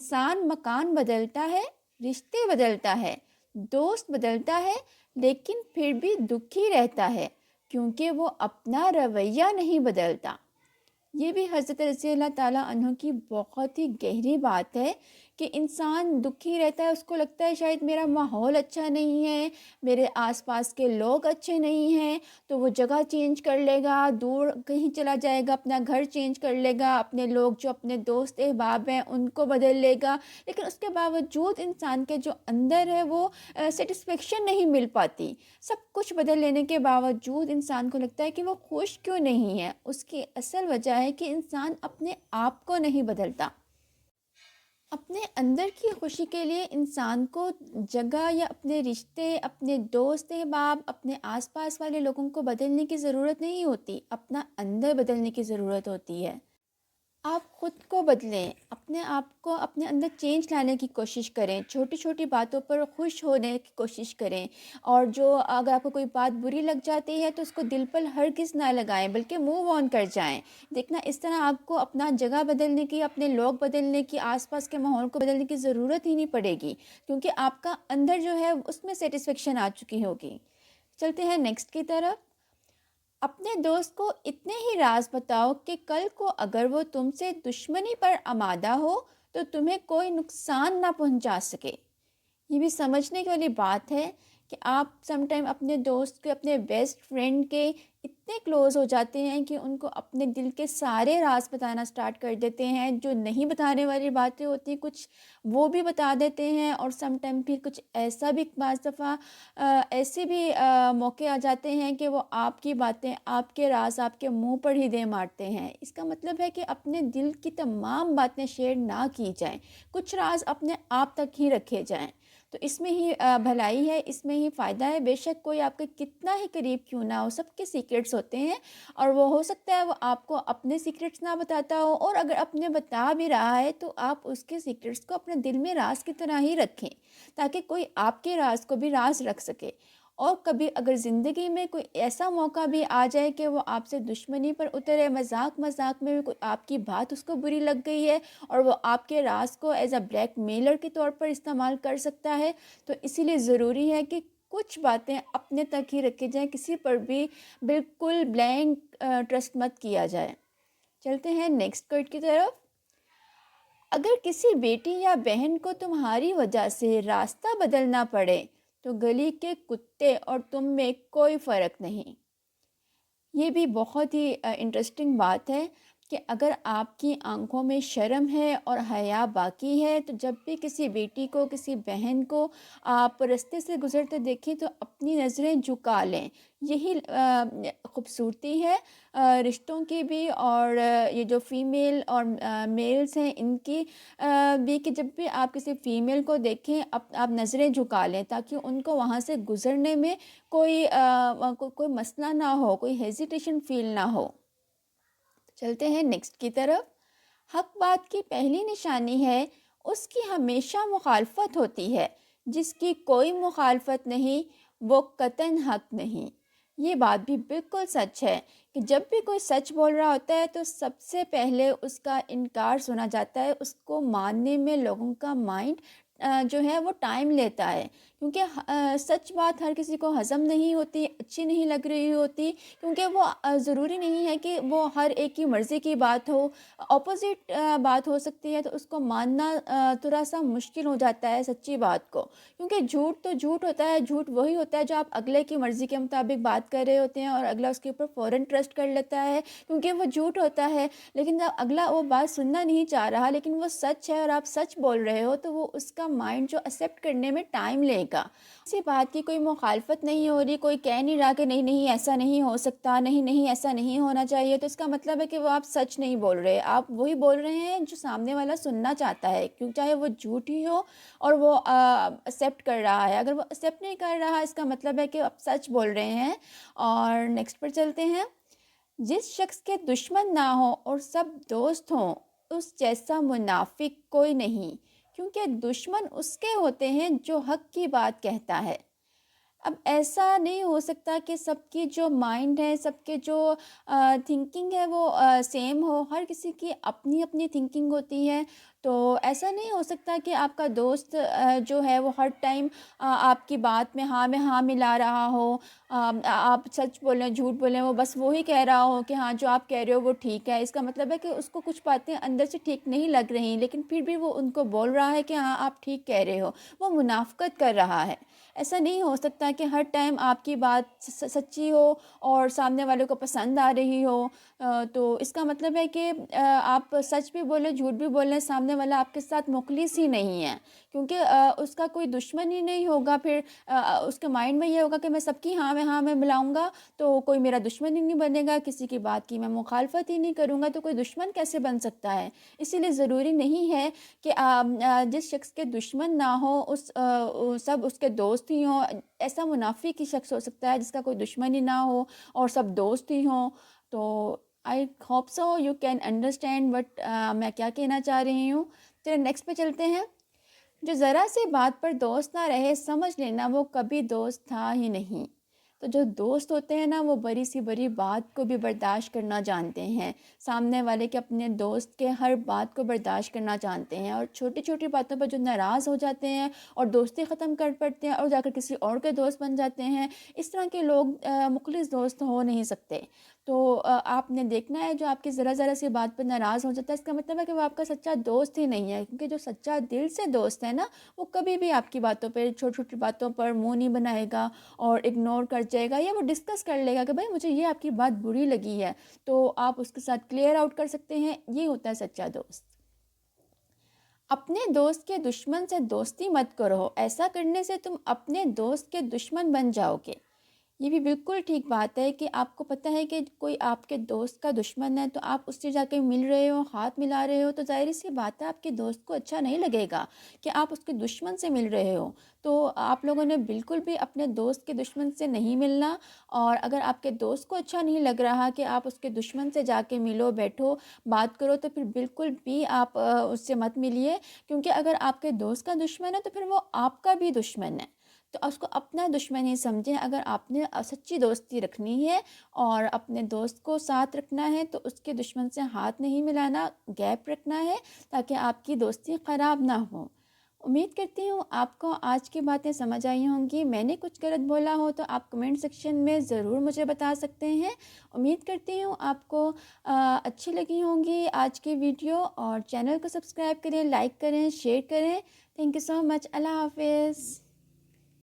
انسان مکان بدلتا ہے، رشتے بدلتا ہے، دوست بدلتا ہے، لیکن پھر بھی دکھی رہتا ہے کیونکہ وہ اپنا رویہ نہیں بدلتا۔ یہ بھی حضرت رضی اللہ تعالیٰ عنہ کی بہت ہی گہری بات ہے کہ انسان دکھی رہتا ہے، اس کو لگتا ہے شاید میرا ماحول اچھا نہیں ہے، میرے آس پاس کے لوگ اچھے نہیں ہیں، تو وہ جگہ چینج کر لے گا، دور کہیں چلا جائے گا، اپنا گھر چینج کر لے گا، اپنے لوگ جو اپنے دوست احباب ہیں ان کو بدل لے گا، لیکن اس کے باوجود انسان کے جو اندر ہے وہ سیٹسفیکشن نہیں مل پاتی۔ سب کچھ بدل لینے کے باوجود انسان کو لگتا ہے کہ وہ خوش کیوں نہیں ہے۔ اس کی اصل وجہ ہے کہ انسان اپنے آپ کو نہیں بدلتا۔ اپنے اندر کی خوشی کے لیے انسان کو جگہ یا اپنے رشتے، اپنے دوست احباب، اپنے آس پاس والے لوگوں کو بدلنے کی ضرورت نہیں ہوتی، اپنا اندر بدلنے کی ضرورت ہوتی ہے۔ آپ خود کو بدلیں، اپنے آپ کو اپنے اندر چینج لانے کی کوشش کریں، چھوٹی چھوٹی باتوں پر خوش ہونے کی کوشش کریں، اور جو اگر آپ کو کوئی بات بری لگ جاتی ہے تو اس کو دل پر ہرگز نہ لگائیں بلکہ موو آن کر جائیں۔ دیکھنا اس طرح آپ کو اپنا جگہ بدلنے کی، اپنے لوگ بدلنے کی، آس پاس کے ماحول کو بدلنے کی ضرورت ہی نہیں پڑے گی، کیونکہ آپ کا اندر جو ہے اس میں سیٹسفیکشن آ چکی ہوگی۔ چلتے ہیں نیکسٹ کی طرف۔ اپنے دوست کو اتنے ہی راز بتاؤ کہ کل کو اگر وہ تم سے دشمنی پر آمادہ ہو تو تمہیں کوئی نقصان نہ پہنچا سکے۔ یہ بھی سمجھنے والی بات ہے کہ آپ سم ٹائم اپنے دوست کے، اپنے بیسٹ فرینڈ کے اتنے کلوز ہو جاتے ہیں کہ ان کو اپنے دل کے سارے راز بتانا سٹارٹ کر دیتے ہیں، جو نہیں بتانے والی باتیں ہوتی کچھ وہ بھی بتا دیتے ہیں، اور سم ٹائم پھر کچھ ایسا بھی بعض دفعہ ایسے بھی موقع آ جاتے ہیں کہ وہ آپ کی باتیں، آپ کے راز آپ کے منہ پر ہی دے مارتے ہیں۔ اس کا مطلب ہے کہ اپنے دل کی تمام باتیں شیئر نہ کی جائیں، کچھ راز اپنے آپ تک ہی رکھے جائیں، تو اس میں ہی بھلائی ہے، اس میں ہی فائدہ ہے۔ بے شک کوئی آپ کے کتنا ہی قریب کیوں نہ ہو، سب کے سیکرٹس ہوتے ہیں، اور وہ ہو سکتا ہے وہ آپ کو اپنے سیکرٹس نہ بتاتا ہو، اور اگر اپنے بتا بھی رہا ہے تو آپ اس کے سیکرٹس کو اپنے دل میں راز کی طرح ہی رکھیں، تاکہ کوئی آپ کے راز کو بھی راز رکھ سکے۔ اور کبھی اگر زندگی میں کوئی ایسا موقع بھی آ جائے کہ وہ آپ سے دشمنی پر اترے، مذاق میں بھی کوئی آپ کی بات اس کو بری لگ گئی ہے اور وہ آپ کے راز کو ایز اے بلیک میلر کے طور پر استعمال کر سکتا ہے، تو اسی لیے ضروری ہے کہ کچھ باتیں اپنے تک ہی رکھی جائیں، کسی پر بھی بالکل بلینک ٹرسٹ مت کیا جائے۔ چلتے ہیں نیکسٹ کوٹ کی طرف۔ اگر کسی بیٹی یا بہن کو تمہاری وجہ سے راستہ بدلنا پڑے تو گلی کے کتے اور تم میں کوئی فرق نہیں۔ یہ بھی بہت ہی انٹرسٹنگ بات ہے کہ اگر آپ کی آنکھوں میں شرم ہے اور حیا باقی ہے تو جب بھی کسی بیٹی کو، کسی بہن کو آپ رستے سے گزرتے دیکھیں تو اپنی نظریں جھکا لیں۔ یہی خوبصورتی ہے رشتوں کی بھی، اور یہ جو فیمیل اور میلز ہیں ان کی بھی، کہ جب بھی آپ کسی فیمیل کو دیکھیں آپ نظریں جھکا لیں تاکہ ان کو وہاں سے گزرنے میں کوئی مسئلہ نہ ہو، کوئی ہیزیٹیشن فیل نہ ہو۔ چلتے ہیں نیکسٹ کی طرف۔ حق بات کی پہلی نشانی ہے اس کی ہمیشہ مخالفت ہوتی ہے، جس کی کوئی مخالفت نہیں وہ قطعاً حق نہیں۔ یہ بات بھی بالکل سچ ہے کہ جب بھی کوئی سچ بول رہا ہوتا ہے تو سب سے پہلے اس کا انکار سنا جاتا ہے، اس کو ماننے میں لوگوں کا مائنڈ جو ہے وہ ٹائم لیتا ہے، کیونکہ سچ بات ہر کسی کو ہضم نہیں ہوتی، اچھی نہیں لگ رہی ہوتی، کیونکہ وہ ضروری نہیں ہے کہ وہ ہر ایک کی مرضی کی بات ہو، اپوزٹ بات ہو سکتی ہے، تو اس کو ماننا تھوڑا سا مشکل ہو جاتا ہے سچی بات کو، کیونکہ جھوٹ تو جھوٹ ہوتا ہے، جھوٹ وہی ہوتا ہے جو آپ اگلے کی مرضی کے مطابق بات کر رہے ہوتے ہیں اور اگلا اس کے اوپر فوراً ٹرسٹ کر لیتا ہے کیونکہ وہ جھوٹ ہوتا ہے، لیکن جب اگلا وہ بات سننا نہیں چاہ رہا لیکن وہ سچ ہے اور آپ سچ بول رہے ہو تو وہ اس کا مائنڈ جو ایکسیپٹ کرنے میں ٹائم لے گا۔ اسی بات کی کوئی مخالفت نہیں ہو رہی، کوئی کہہ نہیں رہا کہ نہیں نہیں ایسا نہیں ہو سکتا، نہیں نہیں ایسا نہیں ہونا چاہیے، تو اس کا مطلب ہے کہ وہ آپ سچ نہیں بول رہے، آپ وہی بول رہے ہیں جو سامنے والا سننا چاہتا ہے، کیوں چاہے وہ جھوٹ ہی ہو اور وہ ایکسیپٹ کر رہا ہے۔ اگر وہ ایکسیپٹ نہیں کر رہا اس کا مطلب ہے کہ آپ سچ بول رہے ہیں۔ اور نیکسٹ پر چلتے ہیں۔ جس شخص کے دشمن نہ ہو اور سب دوست ہوں اس جیسا منافق کوئی نہیں، کیونکہ دشمن اس کے ہوتے ہیں جو حق کی بات کہتا ہے۔ اب ایسا نہیں ہو سکتا کہ سب کی جو مائنڈ ہے، سب کے جو تھنکنگ ہے وہ سیم ہو، ہر کسی کی اپنی اپنی تھنکنگ ہوتی ہے، تو ایسا نہیں ہو سکتا کہ آپ کا دوست جو ہے وہ ہر ٹائم آپ کی بات میں ہاں ملا رہا ہو، آپ سچ بولیں جھوٹ بولیں، وہ بس وہی کہہ رہا ہو کہ ہاں جو آپ کہہ رہے ہو وہ ٹھیک ہے۔ اس کا مطلب ہے کہ اس کو کچھ باتیں اندر سے ٹھیک نہیں لگ رہی، لیکن پھر بھی وہ ان کو بول رہا ہے کہ ہاں آپ ٹھیک کہہ رہے ہو، وہ منافقت کر رہا ہے۔ ایسا نہیں ہو سکتا کہ ہر ٹائم آپ کی بات سچی ہو اور سامنے والے کو پسند آ رہی ہو۔ تو اس کا مطلب ہے کہ آپ سچ بھی بولیں جھوٹ بھی بولیں، سامنے والا آپ کے ساتھ مخلص ہی نہیں ہے، کیونکہ اس کا کوئی دشمن ہی نہیں ہوگا۔ پھر اس کے مائنڈ میں یہ ہوگا کہ میں سب کی ہاں میں ملاؤں گا تو کوئی میرا دشمن ہی نہیں بنے گا، کسی کی بات کی میں مخالفت ہی نہیں کروں گا تو کوئی دشمن کیسے بن سکتا ہے۔ اسی لیے ضروری نہیں ہے کہ جس شخص کے دشمن نہ ہو سب اس کے دوست ہی ہوں۔ ایسا منافق ہی شخص ہو سکتا ہے جس کا کوئی دشمن ہی نہ ہو اور سب دوست ہی ہوں۔ تو I hope so you can understand but میں کیا کہنا چاہ رہی ہوں۔ چلے نیکسٹ پہ چلتے ہیں۔ جو ذرا سی بات پر دوست نہ رہے، سمجھ لینا وہ کبھی دوست تھا ہی نہیں۔ تو جو دوست ہوتے ہیں نا وہ بڑی سی بڑی بات کو بھی برداشت کرنا جانتے ہیں، سامنے والے کے اپنے دوست کے ہر بات کو برداشت کرنا جانتے ہیں، اور چھوٹی چھوٹی باتوں پر جو ناراض ہو جاتے ہیں اور دوستی ختم کر پڑتے ہیں اور جا کر کسی اور کے دوست بن جاتے ہیں، اس طرح کے لوگ مخلص دوست ہو نہیں سکتے۔ تو آپ نے دیکھنا ہے جو آپ کی ذرا سی بات پر ناراض ہو جاتا ہے، اس کا مطلب ہے کہ وہ آپ کا سچا دوست ہی نہیں ہے، کیونکہ جو سچا دل سے دوست ہے نا وہ کبھی بھی آپ کی باتوں پہ چھوٹی چھوٹی باتوں پر منہ نہیں بنائے گا اور اگنور کر جائے گا، یا وہ ڈسکس کر لے گا کہ بھائی مجھے یہ آپ کی بات بری لگی ہے، تو آپ اس کے ساتھ کلیئر آؤٹ کر سکتے ہیں۔ یہ ہوتا ہے سچا دوست۔ اپنے دوست کے دشمن سے دوستی مت کرو، ایسا کرنے سے تم اپنے دوست کے دشمن بن جاؤ گے۔ یہ بھی بالکل ٹھیک بات ہے کہ آپ کو پتہ ہے کہ کوئی آپ کے دوست کا دشمن ہے تو آپ اس سے جا کے مل رہے ہو، ہاتھ ملا رہے ہو، تو ظاہر سی بات ہے آپ کے دوست کو اچھا نہیں لگے گا کہ آپ اس کے دشمن سے مل رہے ہو۔ تو آپ لوگوں نے بالکل بھی اپنے دوست کے دشمن سے نہیں ملنا، اور اگر آپ کے دوست کو اچھا نہیں لگ رہا کہ آپ اس کے دشمن سے جا کے ملو، بیٹھو، بات کرو، تو پھر بالکل بھی آپ اس سے مت ملیے، کیونکہ اگر آپ کے دوست کا دشمن ہے تو پھر وہ آپ کا بھی دشمن ہے، تو اس کو اپنا دشمن ہی سمجھیں۔ اگر آپ نے سچی دوستی رکھنی ہے اور اپنے دوست کو ساتھ رکھنا ہے تو اس کے دشمن سے ہاتھ نہیں ملانا، گیپ رکھنا ہے تاکہ آپ کی دوستی خراب نہ ہو۔ امید کرتی ہوں آپ کو آج کی باتیں سمجھ آئی ہوں گی۔ میں نے کچھ غلط بولا ہو تو آپ کمنٹ سیکشن میں ضرور مجھے بتا سکتے ہیں۔ امید کرتی ہوں آپ کو اچھی لگی ہوں گی آج کی ویڈیو، اور چینل کو سبسکرائب کریں، لائک کریں، شیئر کریں۔ تھینک یو سو مچ۔ اللہ حافظ۔